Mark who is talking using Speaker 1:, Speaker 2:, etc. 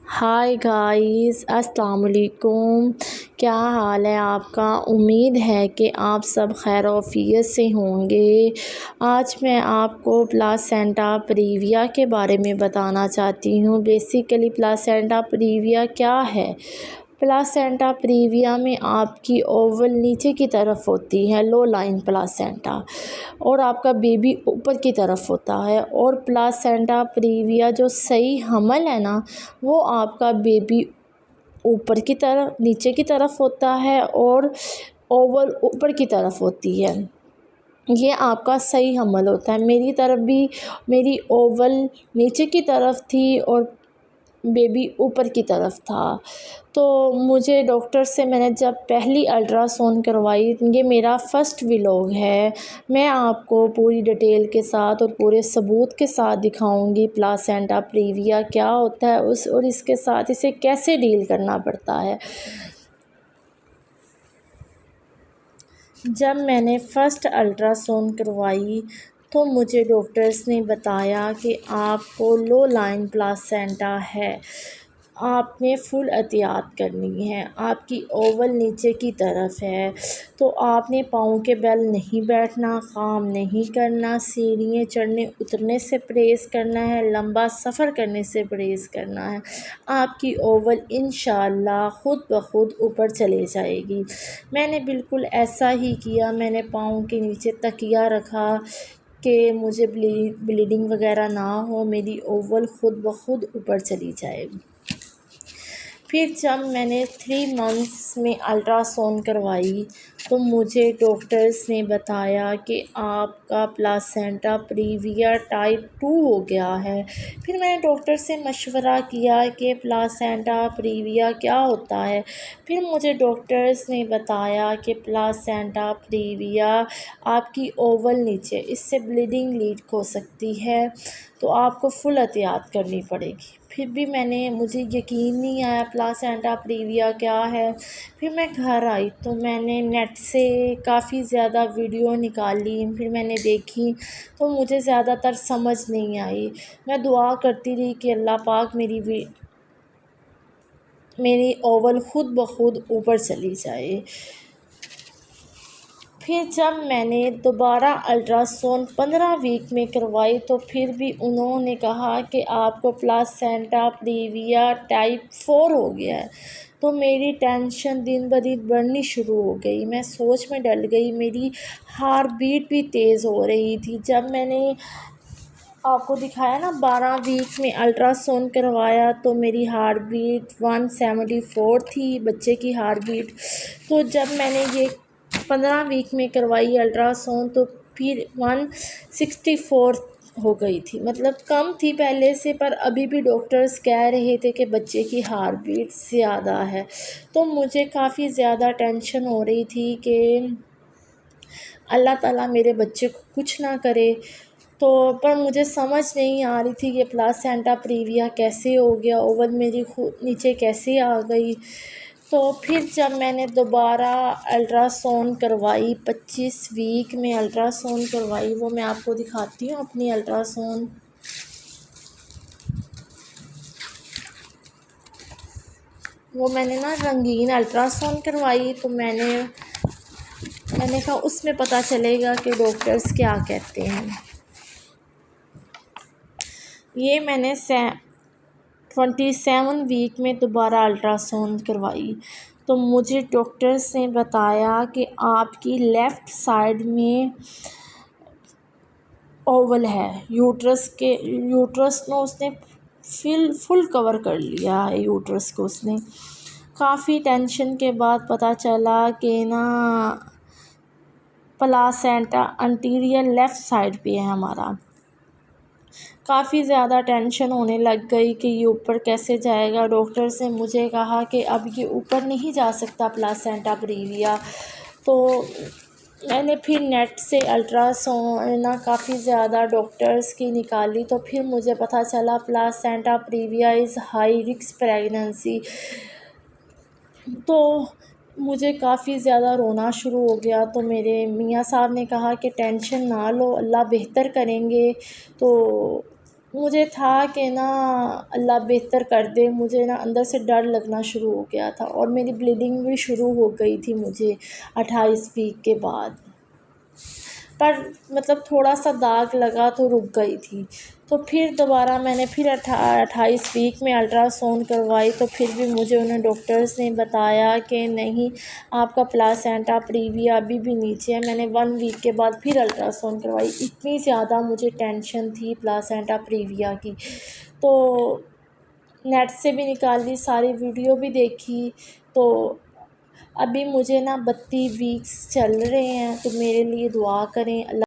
Speaker 1: ہائے guys, السلام علیکم۔ کیا حال ہے آپ کا؟ امید ہے کہ آپ سب خیر و عافیت سے ہوں گے۔ آج میں آپ کو پلاسینٹا پریویا کے بارے میں بتانا چاہتی ہوں۔ بیسیکلی پلاسینٹا پریویا کیا ہے؟ پلاسینٹا پریویا میں آپ کی اوول نیچے کی طرف ہوتی ہے، لو لائن پلاسینٹا، اور آپ کا بیبی اوپر کی طرف ہوتا ہے۔ اور پلاسینٹا پریویا جو صحیح حمل ہے نا، وہ آپ کا بیبی اوپر کی طرف نیچے کی طرف ہوتا ہے اور اوول اوپر کی طرف ہوتی ہے۔ یہ آپ کا صحیح حمل ہوتا ہے۔ میری طرف بھی میری اوول نیچے کی طرف تھی اور بیبی اوپر کی طرف تھا۔ تو مجھے ڈاکٹر سے میں نے جب پہلی الٹرا ساؤنڈ کروائی، یہ میرا فرسٹ ولاگ ہے، میں آپ کو پوری ڈیٹیل کے ساتھ اور پورے ثبوت کے ساتھ دکھاؤں گی پلاسینٹا پریویا کیا ہوتا ہے اور اس کے ساتھ اسے کیسے ڈیل کرنا پڑتا ہے۔ جب میں نے فرسٹ الٹرا ساؤنڈ کروائی تو مجھے ڈاکٹرز نے بتایا کہ آپ کو لو لائن پلاسینٹا ہے، آپ نے فل احتیاط کرنی ہے، آپ کی اوول نیچے کی طرف ہے، تو آپ نے پاؤں کے بل نہیں بیٹھنا، کام نہیں کرنا، سیڑھیاں چڑھنے اترنے سے پرہیز کرنا ہے، لمبا سفر کرنے سے پرہیز کرنا ہے۔ آپ کی اوول انشاءاللہ خود بخود اوپر چلے جائے گی۔ میں نے بالکل ایسا ہی کیا، میں نے پاؤں کے نیچے تکیہ رکھا کہ مجھے بلیڈنگ وغیرہ نہ ہو، میری اوول خود بخود اوپر چلی جائے گی۔ پھر جب میں نے 3 منتھس میں الٹرا ساؤنڈ کروائی تو مجھے ڈاکٹرز نے بتایا کہ آپ کا پلاسینٹا پریویا ٹائپ 2 ہو گیا ہے۔ پھر میں نے ڈاکٹر سے مشورہ کیا کہ پلاسینٹا پریویا کیا ہوتا ہے۔ پھر مجھے ڈاکٹرز نے بتایا کہ پلاسینٹا پریویا آپ کی اوول نیچے، اس سے بلیڈنگ لیک ہو سکتی ہے، تو آپ کو فل احتیاط کرنی پڑے گی۔ پھر بھی مجھے یقین نہیں آیا پلاسینٹا پریویا کیا ہے۔ پھر میں گھر آئی تو میں نے نیٹ سے کافی زیادہ ویڈیو نکالی، پھر میں نے دیکھی تو مجھے زیادہ تر سمجھ نہیں آئی۔ میں دعا کرتی رہی کہ اللہ پاک میری اوول خود بخود اوپر چلی جائے۔ پھر جب میں نے دوبارہ الٹرا ساؤنڈ 15 ویک میں کروائی تو پھر بھی انہوں نے کہا کہ آپ کو پلاسینٹا پریویا ٹائپ 4 ہو گیا ہے۔ تو میری ٹینشن دن بدن بڑھنی شروع ہو گئی، میں سوچ میں ڈل گئی، میری ہارٹ بیٹ بھی تیز ہو رہی تھی۔ جب میں نے آپ کو دکھایا نا 12 ویک میں الٹرا ساؤنڈ کروایا تو میری ہارٹ بیٹ 174 تھی، بچے کی ہارٹ بیٹ۔ تو جب میں نے یہ 15 ویک میں کروائی الٹرا ساؤنڈ تو پھر 164 ہو گئی تھی، مطلب کم تھی پہلے سے، پر ابھی بھی ڈاکٹرز کہہ رہے تھے کہ بچے کی ہارٹ بیٹ زیادہ ہے۔ تو مجھے کافی زیادہ ٹینشن ہو رہی تھی کہ اللہ تعالیٰ میرے بچے کو کچھ نہ کرے، پر مجھے سمجھ نہیں آ رہی تھی کہ پلاسینٹا پریویا کیسے ہو گیا، اوول میری نیچے کیسے آ گئی۔ تو پھر جب میں نے دوبارہ الٹرا ساؤنڈ کروائی 25 ویک میں الٹرا ساؤنڈ کروائی، وہ میں آپ کو دکھاتی ہوں اپنی الٹرا ساؤنڈ۔ وہ میں نے رنگین الٹرا ساؤنڈ کروائی، تو میں نے کہا اس میں پتہ چلے گا کہ ڈاکٹرز کیا کہتے ہیں۔ یہ میں نے 27 ویک میں دوبارہ الٹرا ساؤنڈ کروائی تو مجھے ڈاکٹرز نے بتایا کہ آپ کی لیفٹ سائڈ میں اوول ہے، یوٹرس کو اس نے فل کور کر لیا ہے، یوٹرس کو اس نے۔ کافی ٹینشن کے بعد پتہ چلا کہ پلاسینٹا انٹیریئر لیفٹ سائڈ پہ ہے ہمارا۔ کافی زیادہ ٹینشن ہونے لگ گئی کہ یہ اوپر کیسے جائے گا۔ ڈاکٹرز نے مجھے کہا کہ اب یہ اوپر نہیں جا سکتا پلاسینٹا پریویا۔ تو میں نے پھر نیٹ سے الٹرا ساؤنڈ کافی زیادہ ڈاکٹرز کی نکالی تو پھر مجھے پتہ چلا پلاسینٹا پریویا از ہائی رسک پریگننسی۔ تو مجھے کافی زیادہ رونا شروع ہو گیا، تو میرے میاں صاحب نے کہا کہ ٹینشن نہ لو، اللہ بہتر کریں گے۔ تو مجھے تھا کہ نا اللہ بہتر کر دے، مجھے نا اندر سے ڈر لگنا شروع ہو گیا تھا، اور میری بلیڈنگ بھی شروع ہو گئی تھی مجھے 28 ویک کے بعد، پر مطلب تھوڑا سا داغ لگا تو رک گئی تھی۔ تو پھر دوبارہ میں نے پھر 28 ویک میں الٹرا ساؤنڈ کروائی، تو پھر بھی مجھے انہیں ڈاکٹرز نے بتایا کہ نہیں، آپ کا پلاسینٹا پریویا ابھی بھی نیچے ہے۔ میں نے 1 ویک کے بعد پھر الٹرا ساؤنڈ کروائی، اتنی زیادہ مجھے ٹینشن تھی پلاسینٹا پریویا کی، تو نیٹ سے بھی نکالی، ساری ویڈیو بھی دیکھی، تو ابھی مجھے نا 32 ویکس چل رہے ہیں، تو میرے لیے دعا کریں۔ اللہ